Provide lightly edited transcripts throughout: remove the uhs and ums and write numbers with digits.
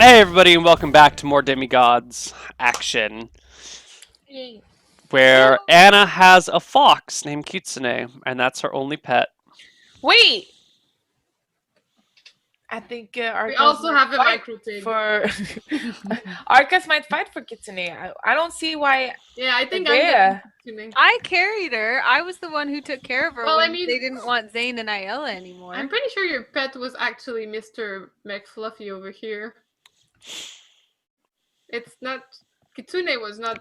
Hey everybody, and welcome back to more Demigods action, Yay. where Anna has a fox named Kitsune, and that's her only pet. Wait! I think We Arcas also might have a fight micro pig. for Arcas might fight for Kitsune. I don't see why. Yeah, I think Adea. I'm tuning. I carried her. I was the one who took care of her Well, when I mean- they didn't want Zane and Ayala anymore. I'm pretty sure your pet was actually Mr. McFluffy over here. It's not. Kitsune was not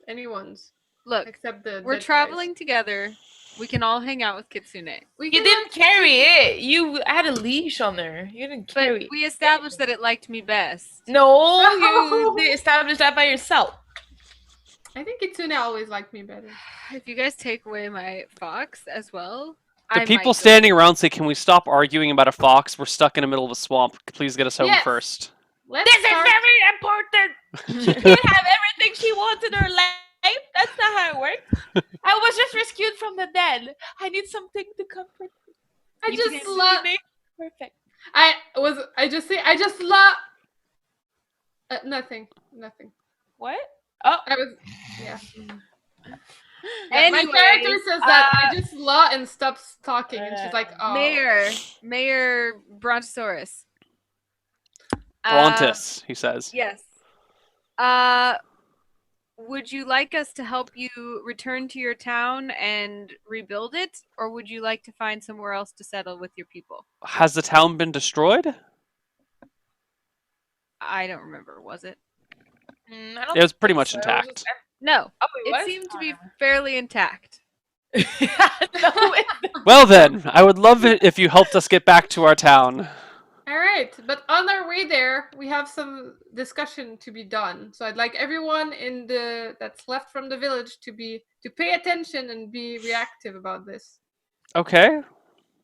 anyone's Look, except the. we're dead traveling together. We can all hang out with Kitsune. guys. We You can didn't carry it. You had a leash on her. You didn't But carry it. we established that it liked me best. No, No. you established that by yourself. I think Kitsune always liked me better. If you guys take away my fox as well, The I people might standing around say, "Can we stop arguing about a fox? We're stuck in the middle of a swamp. Please get us home Yes. first." Let's This is start. very important. She can't have everything she wants in her life. That's not how it works. I was just rescued from the dead. I need something to comfort me. I You just can't love. see me? Perfect. I just love. Nothing. What? Oh, I was. Yeah. Anyways, My character says that I just law and stops talking, and she's like, "Oh, Mayor Brontosaurus. Brontus, he says. Yes. Would you like us to help you return to your town and rebuild it, or would you like to find somewhere else to settle with your people? Has the town been destroyed? I don't remember. Was it? I don't It was pretty think much so. It was intact. just No. Oh, it It was? seemed to be Oh. fairly intact. No, it- Well then, I would love it if you helped us get back to our town. all right." But on our way there, we have some discussion to be done. So I'd like everyone that's left from the village to pay attention and be reactive about this. Okay.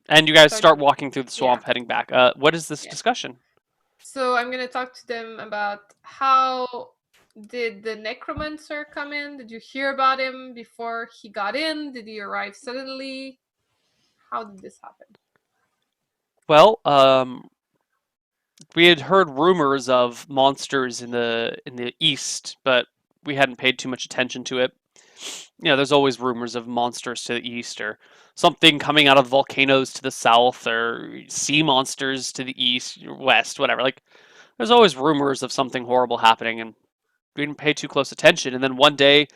And you guys So- start walking through the swamp, heading back. What is this Yeah. discussion? So I'm gonna talk to them about how did the Necromancer come in? Did you hear about him before he got in? Did he arrive suddenly? How did this happen? Well, we had heard rumors of monsters in the east, but we hadn't paid too much attention to it. You know, there's always rumors of monsters to the east, or something coming out of volcanoes to the south, or sea monsters to the east, or west, whatever. Like, there's always rumors of something horrible happening, and we didn't pay too close attention. And then one day,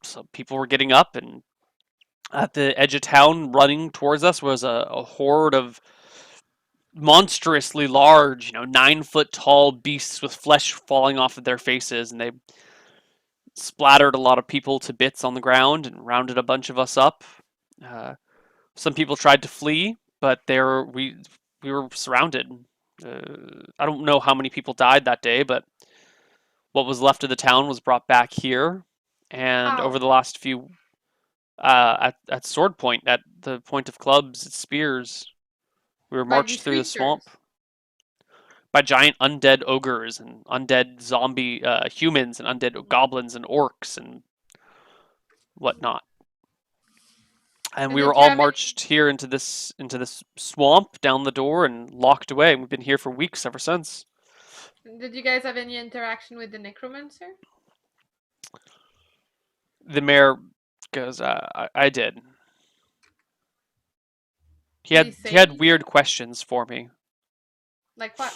some people were getting up, and at the edge of town, running towards us, was a horde of monstrously large, 9-foot tall beasts with flesh falling off of their faces, and they splattered a lot of people to bits on the ground and rounded a bunch of us up. Some people tried to flee, but we were surrounded. I don't know how many people died that day, but what was left of the town was brought back here, and How? over the last few at Sword Point, at the point of clubs and spears, we were By marched these through the creatures? swamp by giant undead ogres and undead zombie humans and undead goblins and orcs and whatnot. And we did were you all have marched here into this swamp, down the door, and locked away. We've been here for weeks ever since. Did you guys have any interaction with the Necromancer? The mayor goes, I did. He Did had he say he had anything? weird questions for me. Like what?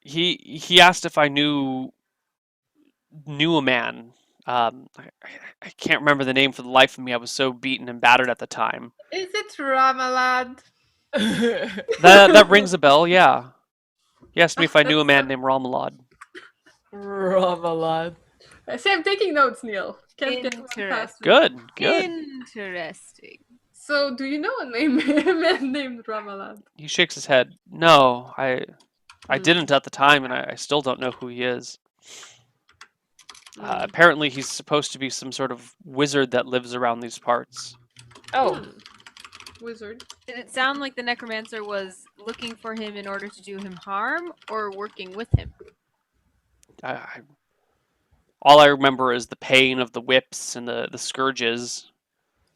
He asked if I knew a man. I can't remember the name for the life of me. I was so beaten and battered at the time. Is it Ramalad? That rings a bell. Yeah. He asked me if I knew a man named Ramalad. Ramalad. See, I'm taking notes, Neil. Can't get one past me. Good. Interesting. So, do you know a man named Ramalad? He shakes his head. No, I Hmm. didn't at the time, and I still don't know who he is. Hmm. Apparently, he's supposed to be some sort of wizard that lives around these parts. Oh, Hmm. Wizard. Did it sound like the Necromancer was looking for him in order to do him harm, or working with him? All I remember is the pain of the whips and the scourges,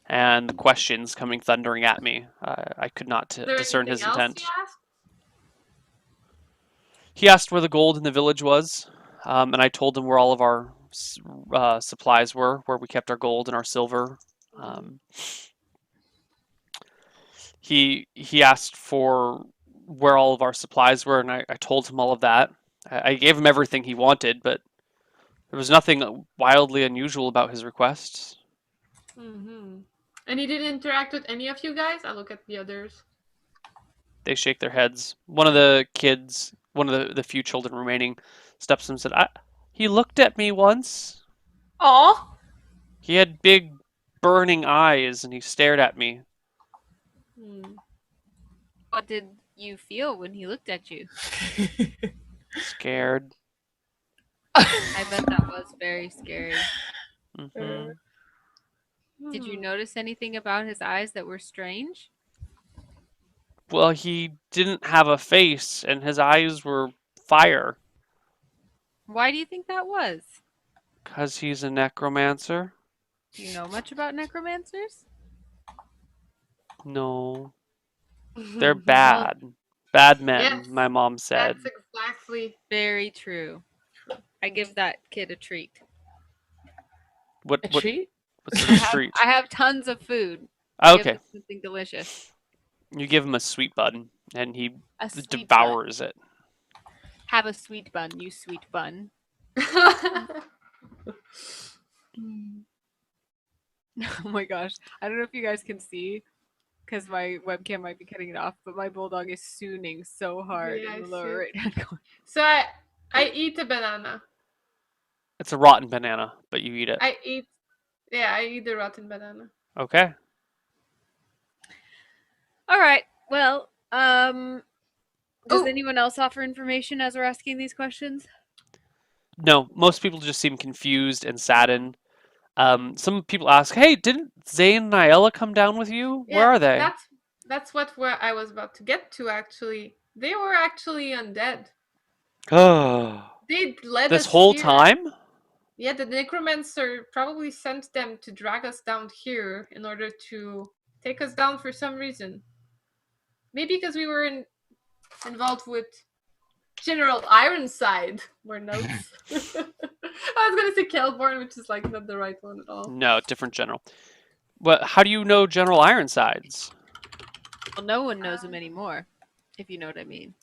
and the questions coming thundering at me. I could not Is there discern anything his else intent. you asked? He asked where the gold in the village was, and I told him where all of our supplies were, where we kept our gold and our silver. He asked for where all of our supplies were, and I told him all of that. I gave him everything he wanted, but there was nothing wildly unusual about his requests. Mm-hmm. And he didn't interact with any of you guys? I look at the others. They shake their heads. One of the kids, one of the few children remaining, steps up and said, he looked at me once. Aw. He had big, burning eyes, and he stared at me. Hmm. What did you feel when he looked at you? Scared. I bet that was very scary. Hmm. Did you notice anything about his eyes that were strange? Well, he didn't have a face, and his eyes were fire. Why do you think that was? 'Cause he's a necromancer? Do you know much about necromancers? No. They're bad. Bad men, Yes, my mom said. That's exactly. Very true. I give that kid a treat. What treat? what's I the have, street? I have tons of food. Oh, Give okay. him something delicious. You give him a sweet bun, and he A sweet bun. devours it. Have a sweet bun, you sweet bun. Oh my gosh. I don't know if you guys can see because my webcam might be cutting it off, but my bulldog is swooning so hard Yeah, in I the see lower it. right hand corner. So I eat a banana. It's a rotten banana, but you eat it. I eat the rotten banana. Okay. All right. Well, does Oh. anyone else offer information as we're asking these questions? No, most people just seem confused and saddened. Some people ask, "Hey, didn't Zane and Nyella come down with you? Where are they?" That's where I was about to get to. Actually, they were actually undead. Oh, They led this us whole here. time? Yeah, the Necromancer probably sent them to drag us down here in order to take us down for some reason. Maybe because we were involved with General Ironside. More notes. I was gonna say Kelborn, which is like not the right one at all. No, different general. What? How do you know General Ironsides? Well, no one knows him anymore, if you know what I mean.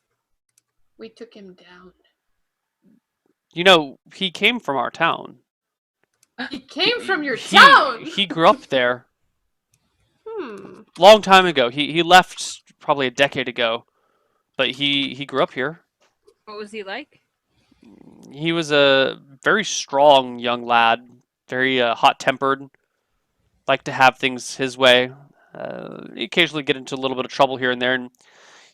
We took him down. You know, he came from our town. He came from your He- town. He grew up there. Long Time ago. He left probably a decade ago, but he grew up here. What was he like? He was a very strong young lad, very hot-tempered, liked to have things his way. He occasionally get into a little bit of trouble here and there, and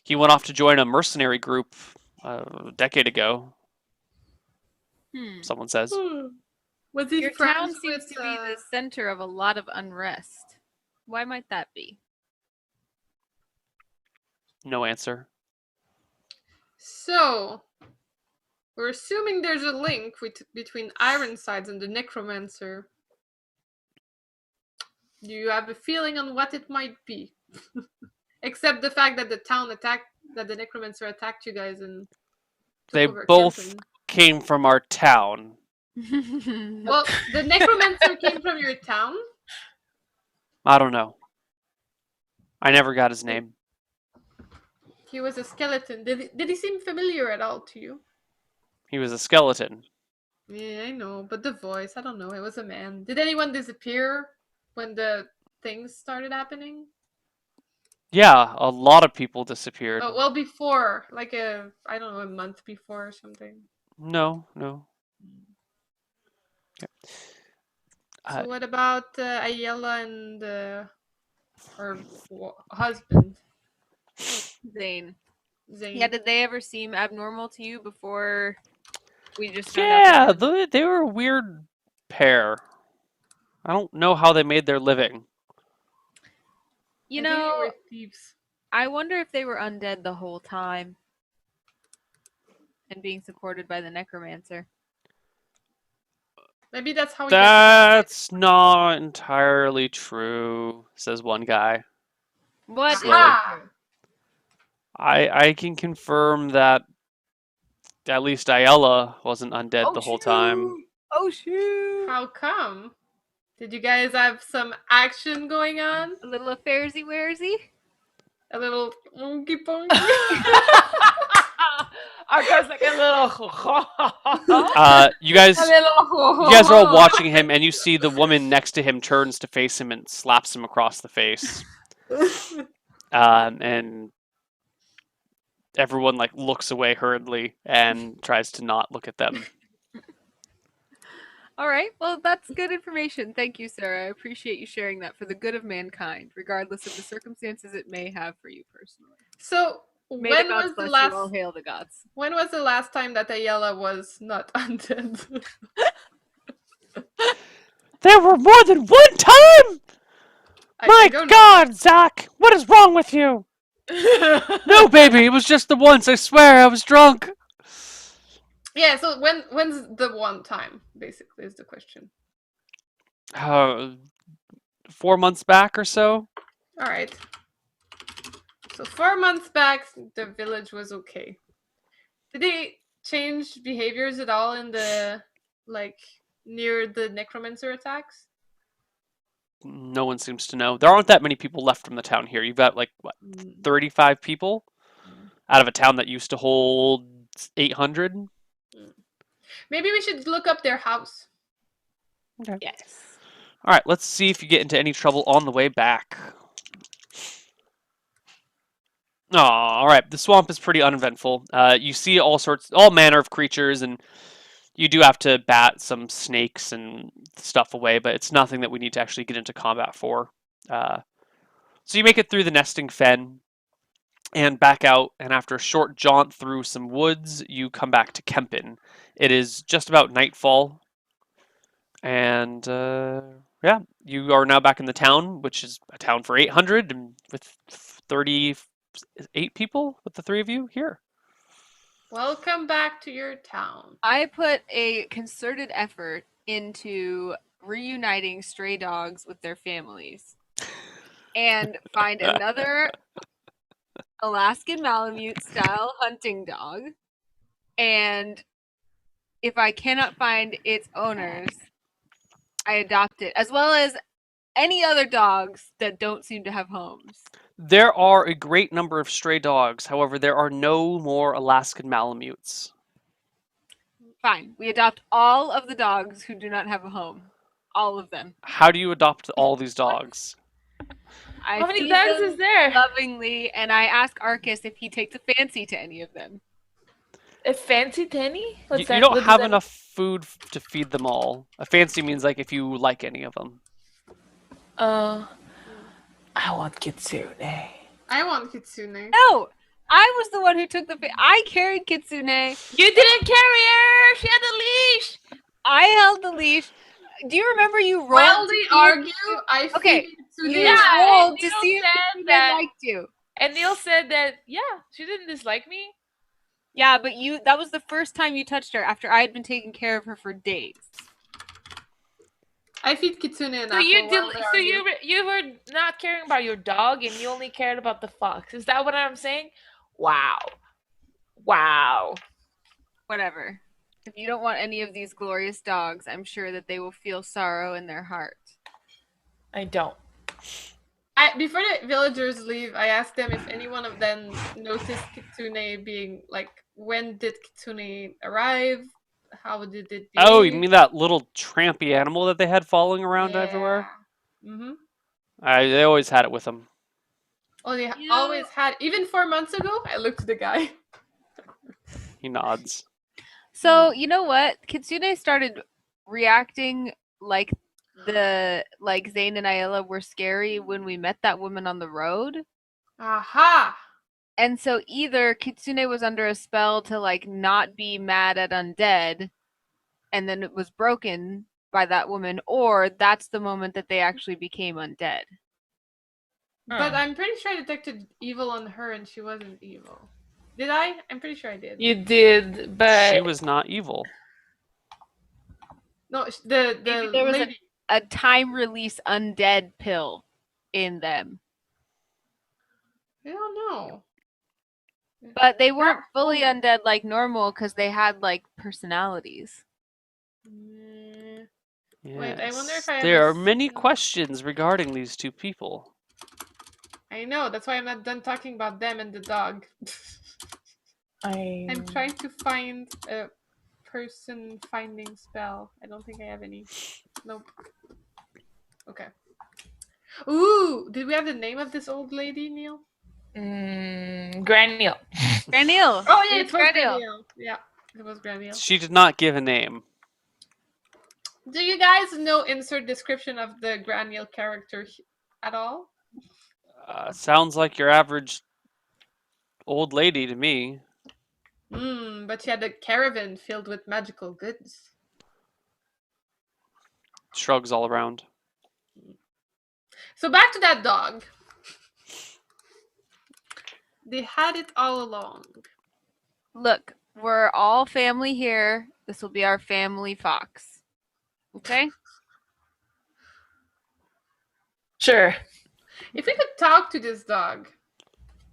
he went off to join a mercenary group a decade ago. Someone says. Was he Your friends town seems with, to be the center of a lot of unrest. Why might that be? No answer. So, we're assuming there's a link between Ironsides and the Necromancer. Do you have a feeling on what it might be? Except the fact that the Necromancer attacked you guys and took They over both Kempton. came from our town. Well, the Necromancer came from your town? I don't know. I never got his name. He was a skeleton. Did he seem familiar at all to you? He was a skeleton. Yeah, I know, but the voice, I don't know. It was a man. Did anyone disappear when the things started happening? Yeah, a lot of people disappeared. Oh, well, before, like I don't know, a month before or something. No. So what about Ayala and her husband, Zane. Zane? Yeah, did they ever seem abnormal to you before we just found out? Yeah, they were a weird pair. I don't know how they made their living. You I think they know, were thieves. I wonder if they were undead the whole time and being supported by the Necromancer. Maybe that's how. That's not entirely true, says one guy. What is Slowly. Ah! true? I can confirm that At least Ayala wasn't undead Oh, the whole time. shoot. Oh shoot! How come? Did you guys have some action going on? A little affairsy wearsy. A little monkey punky? Arcas like a little. You guys A little. you guys are all watching him, and you see the woman next to him turns to face him and slaps him across the face. And everyone like looks away hurriedly and tries to not look at them. All right. Well, that's good information. Thank you, Sarah. I appreciate you sharing that for the good of mankind, regardless of the circumstances it may have for you personally. So May when the gods was the bless you. All last hail the gods. when was the last time that Ayala was not undead? There were more than one time! I My don't know. God, Zach! What is wrong with you? No, baby, it was just the once, I swear, I was drunk. Yeah, so when's the one time, basically, is the question. 4 months back or so? Alright. So 4 months back, the village was okay. Did they change behaviors at all in the, like, near the Necromancer attacks? No one seems to know. There aren't that many people left from the town here. You've got, like, what, 35 people? Out of a town that used to hold 800? Maybe we should look up their house. Okay. Yes. Alright, let's see if you get into any trouble on the way back. Oh, alright, the swamp is pretty uneventful. You see all manner of creatures, and you do have to bat some snakes and stuff away, but it's nothing that we need to actually get into combat for. So you make it through the nesting fen, and back out, and after a short jaunt through some woods, you come back to Kempen. It is just about nightfall, and yeah, you are now back in the town, which is a town for 800, and with 38 people, with the three of you here. Welcome back to your town. I put a concerted effort into reuniting stray dogs with their families and find another Alaskan Malamute style hunting dog. And if I cannot find its owners, I adopt it, as well as any other dogs that don't seem to have homes. There are a great number of stray dogs. However, there are no more Alaskan Malamutes. Fine. We adopt all of the dogs who do not have a home. All of them. How do you adopt all these dogs? I How many feed dogs them is there? lovingly, and I ask Arcas if he takes a fancy to any of them. A fancy Tenny? You don't have enough food to feed them all. A fancy means like if you like any of them. I want Kitsune. I want Kitsune. No! I was the one who took I carried Kitsune. You didn't carry her! She had a leash! I held the leash. Do you remember you rolled? While to they see argue, I Okay, feed Kitsune. you Yeah, rolled and to Neil see if said Kitsune that- liked you. And Neil said that, yeah, she didn't dislike me. Yeah, but that was the first time you touched her after I had been taking care of her for days. I feed Kitsune and So you were not caring about your dog and you only cared about the fox. Is that what I'm saying? Wow. Wow. Whatever. If you don't want any of these glorious dogs, I'm sure that they will feel sorrow in their heart. I don't. Before the villagers leave, I asked them if any one of them noticed Kitsune being like, when did Kitsune arrive? How did it behave? Oh, you mean that little trampy animal that they had following around everywhere? Mm-hmm. They always had it with them. Oh, they You always had. Even 4 months ago, I looked at the guy. He nods. So, you know what? Kitsune started reacting like Zane and Ayala were scary when we met that woman on the road. Aha! And so either Kitsune was under a spell to like not be mad at undead, and then it was broken by that woman, or that's the moment that they actually became undead. But I'm pretty sure I detected evil on her and she wasn't evil. Did I? I'm pretty sure I did. You did, but She was not evil. No, the Maybe there was lady. a time release undead pill in them. I don't know. But they weren't fully undead like normal because they had like personalities. Mm, Yes. Wait, I wonder if I have there a are many spell. questions regarding these two people. I know, that's why I'm not done talking about them and the dog. I'm trying to find a person finding spell. I don't think I have any. Nope. Okay. Ooh, did we have the name of this old lady, Neil? Granule. Granil. Oh yeah, It's it was Granil. Granule. Yeah, it was Granule. She did not give a name. Do you guys know insert description of the Granule character at all? Sounds like your average old lady to me. But she had a caravan filled with magical goods. Shrugs all around. So back to that dog. They had it all along. Look, we're all family here. This will be our family fox. Okay? Sure. If we could talk to this dog,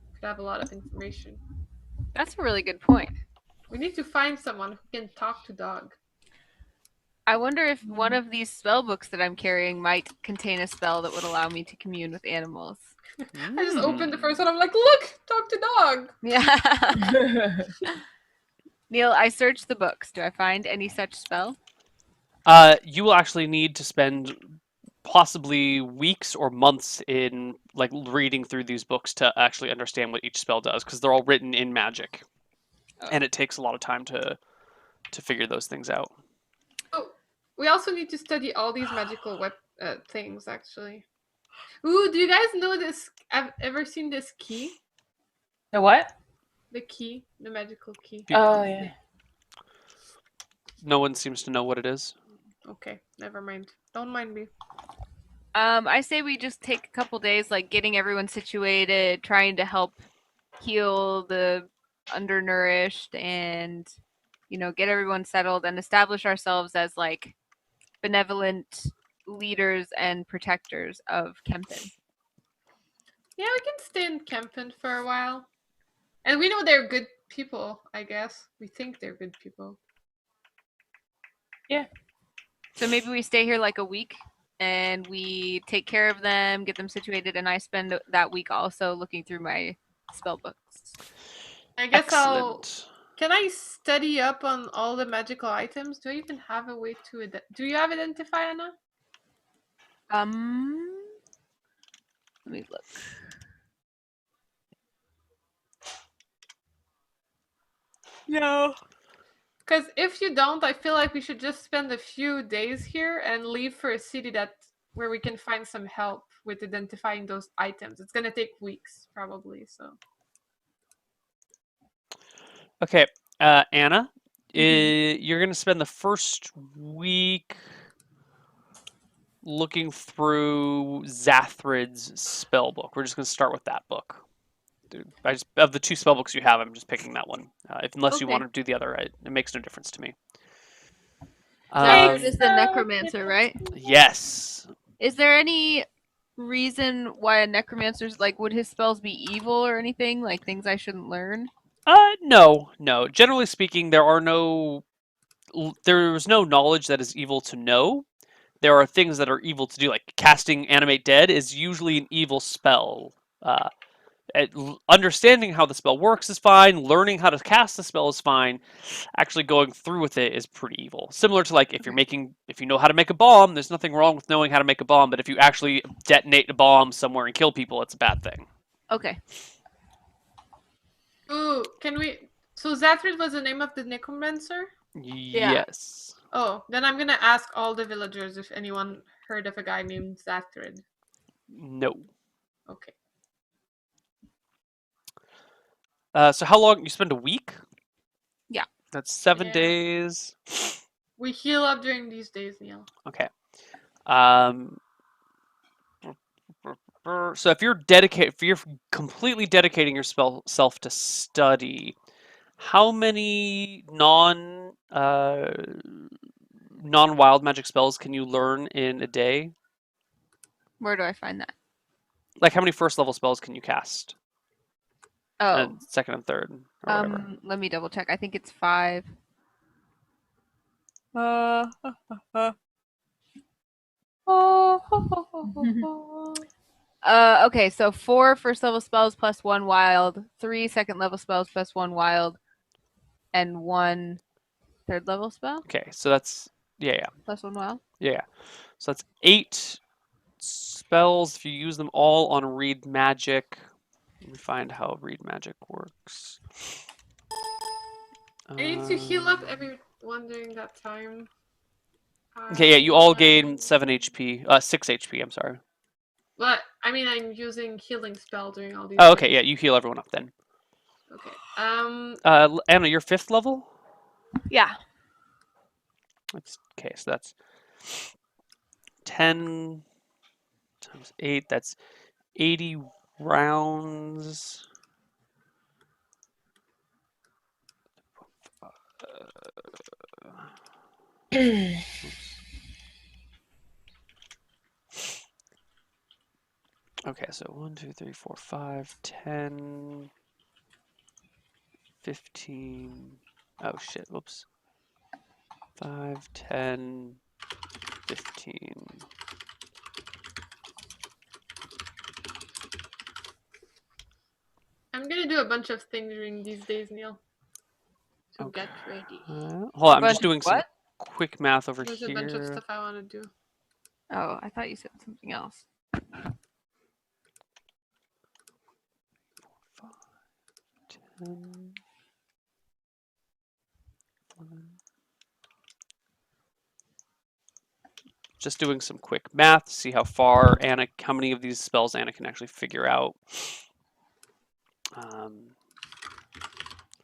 we could have a lot of information. That's a really good point. We need to find someone who can talk to dog. I wonder if one of these spell books that I'm carrying might contain a spell that would allow me to commune with animals. I just opened the first one. I'm like, look, talk to dog. Yeah. Neil, I searched the books. Do I find any such spell? You will actually need to spend possibly weeks or months in like reading through these books to actually understand what each spell does, because they're all written in magic, and it takes a lot of time to figure those things out. Oh, we also need to study all these magical things, actually. Ooh, do you guys know this? I've ever seen this key? The what? The key, the magical key. Oh, yeah. No one seems to know what it is. Okay, never mind. Don't mind me. I say we just take a couple days, like getting everyone situated, trying to help heal the undernourished, and get everyone settled and establish ourselves as like benevolent leaders and protectors of Kempen. Yeah, we can stay in Kempen for a while. And we know they're good people, I guess. We think they're good people. Yeah. So maybe we stay here like a week and we take care of them, get them situated, and I spend that week also looking through my spell books. I guess Excellent. Can I study up on all the magical items? Do I even have a way to... Do you have Identify, Anna? Let me look. No. Because if you don't, I feel like we should just spend a few days here and leave for a city where we can find some help with identifying those items. It's gonna take weeks, probably. So. Okay, Anna, you're going to spend the first week looking through Zathrid's spell book. We're just going to start with that book. Of the two spell books you have, I'm just picking that one. Unless you Okay. want to do the other, it makes no difference to me. Zathrid is the necromancer, right? Yes. Is there any reason why a necromancer's like, would his spells be evil or anything? Like things I shouldn't learn? No. Generally speaking, there's no knowledge that is evil to know. There are things that are evil to do, like casting Animate Dead is usually an evil spell. Understanding how the spell works is fine. Learning how to cast the spell is fine. Actually going through with it is pretty evil. Similar to like if you know how to make a bomb, there's nothing wrong with knowing how to make a bomb. But if you actually detonate a bomb somewhere and kill people, it's a bad thing. Okay. Ooh, can we... So Zathrid was the name of the necromancer? Yes. Oh, then I'm gonna ask all the villagers if anyone heard of a guy named Zathrid. No. Okay. So how long? You spend a week? Yeah. That's 7 Yeah. days. We heal up during these days, Neil. Okay. So if you're completely dedicating yourself to study, how many non-wild magic spells can you learn in a day? Where do I find that? Like how many first level spells can you cast? Oh, second and third, or whatever. let me double check. I think it's 5. Okay, so 4 first level spells plus 1 wild, 3 second level spells plus 1 wild, and 1 third level spell Okay, so that's yeah. plus 1 wild. Yeah. So that's 8 spells if you use them all on read magic. Let me find how read magic works. I need to heal up everyone during that time. Okay, yeah, you all gain 7 HP. 6 HP, I'm sorry. But I mean, I'm using healing spell during all these. Oh, okay, things. yeah, you heal everyone up then. Okay. Anna, you're 5th level? Yeah. Okay, so that's 10 times 8. That's 80 rounds. Okay, so 1, 2, 3, 4, 5, 10, 15. Oh shit, whoops. 5, 10, 15. I'm gonna do a bunch of things during these days, Neil. So Okay. get ready. Hold on, I'm Bunch just of doing some what? quick math over There's here. a bunch of stuff I want to do. Oh, I thought you said something else. 5, 10, 11. Just doing some quick math to see how many of these spells Anna can actually figure out.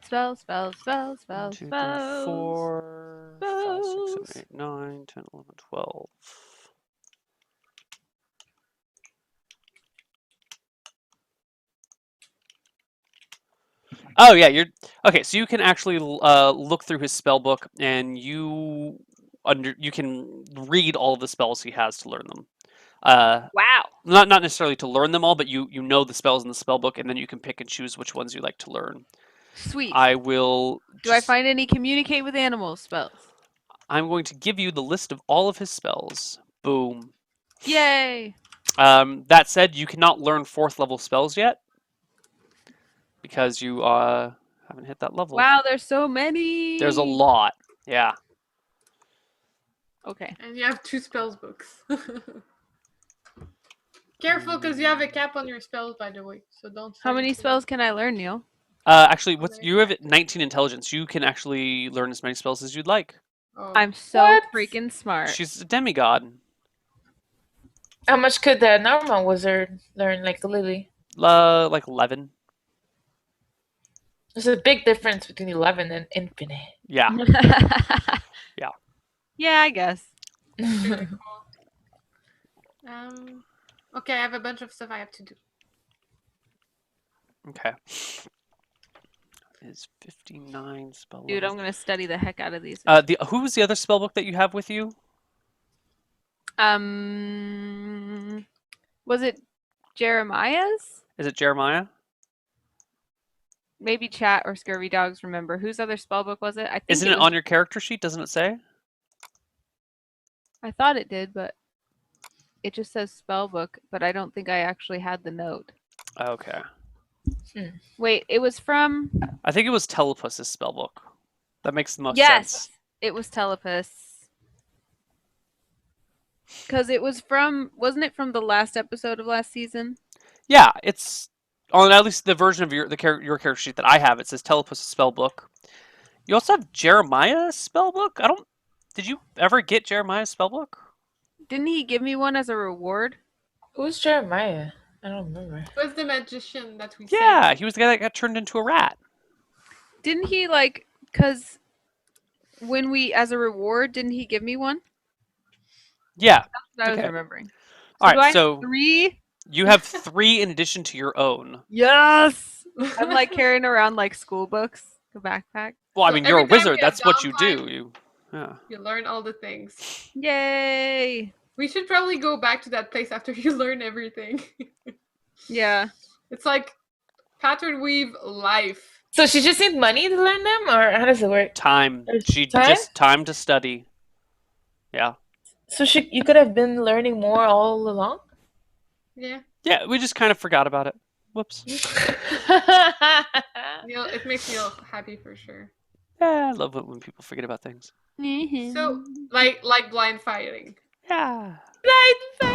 Spells, spells, 1, spells, 2, 3, spells. 4, 5, 6, 7, 8, 9, 10, 11, 12. Oh yeah, you're okay. So you can actually look through his spell book, and you can read all of the spells he has to learn them. Wow. Not necessarily to learn them all, but you know the spells in the spell book, and then you can pick and choose which ones you like to learn. Sweet. I will. Do I find any communicate with animals spells? I'm going to give you the list of all of his spells. Boom. Yay. That said, you cannot learn 4th level spells yet because you haven't hit that level. Wow, there's so many. There's a lot. Yeah. Okay. And you have 2 spells books. Careful, because you have a cap on your spells, by the way. So don't. How say many anything. spells can I learn, Neil? Actually, you have 19 intelligence. You can actually learn as many spells as you'd like. Oh. I'm so What? freaking smart. She's a demigod. How much could the normal wizard learn, like Lily? Like 11. There's a big difference between 11 and infinite. Yeah. Yeah. Yeah, I guess. Really cool. Okay, I have a bunch of stuff I have to do. Okay. Is 59 spell Dude, levels. I'm gonna study the heck out of these. Who was the other spell book that you have with you? Was it Jeremiah's? Is it Jeremiah? Maybe Chat or Scurvy Dogs remember. Whose other spellbook was it? I think Isn't it was... on your character sheet? Doesn't it say? I thought it did, but it just says spellbook, but I don't think I actually had the note. Okay. Wait, it was from... I think it was Telepus's spellbook. That makes the most yes, sense. It was Telepus. Because it was from... Wasn't it from the last episode of last season? Yeah, it's on at least the version of your character sheet that I have. It says Telepus's spellbook. You also have Jeremiah's spellbook. Did you ever get Jeremiah's spellbook? Didn't he give me one as a reward? Who's Jeremiah? I don't remember. Who's the magician that we Yeah, saved? he was the guy that got turned into a rat. Didn't he, like... Because when we... As a reward, didn't he give me one? Yeah. That's what I was Okay. remembering. All right, do I so have 3? you have 3 in addition to your own. Yes! I'm like carrying around like school books, a backpack. Well, I So mean, you're a every time wizard. you have That's what you downtime- do. You learn all the things. Yay! We should probably go back to that place after you learn everything. Yeah. It's like Pattern weave life. So she just needs money to learn them, or how does it work? Time. There's She time? just time to study. Yeah. So you could have been learning more all along. Yeah. Yeah, we just kind of forgot about it. Whoops. Neil, it makes Neil happy for sure. Yeah, I love it when people forget about things. So like blind fighting. Yeah. Blind